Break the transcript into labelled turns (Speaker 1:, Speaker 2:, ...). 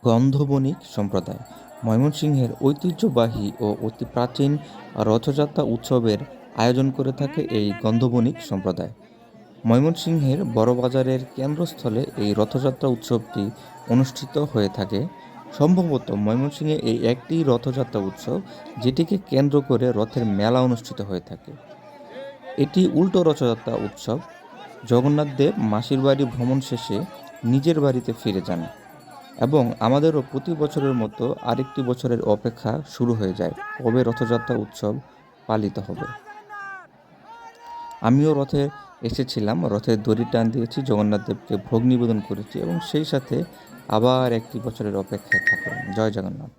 Speaker 1: গন্ধবণিক সম্প্রদায় ময়মনসিংহের ঐতিহ্যবাহী ও অতি প্রাচীন রথযাত্রা উৎসবের আয়োজন করে থাকে এই গন্ধবণিক সম্প্রদায়। ময়মনসিংহের বড়বাজারের কেন্দ্রস্থলে এই রথযাত্রা উৎসবটি অনুষ্ঠিত হয়ে থাকে। সম্ভবত ময়মনসিংহে এই একটি রথযাত্রা উৎসব যেটিকে কেন্দ্র করে রথের মেলা অনুষ্ঠিত হয়ে থাকে। এটি উল্টো রথযাত্রা উৎসব। জগন্নাথ দেব মাসির বাড়ি ভ্রমণ শেষে নিজের বাড়িতে ফিরে যান এবং আমাদেরও প্রতি বছরের মতো আরেকটি বছরের অপেক্ষা শুরু হয়ে যায় কবে রথযাত্রা উৎসব পালিত হবে। আমিও রথে এসেছিলাম, রথের দড়ি টান দিয়েছি, জগন্নাথ দেবকে ভোগ নিবেদন করেছি এবং সেই সাথে আবার একটি বছরের অপেক্ষায় থাকলাম। জয় জগন্নাথ।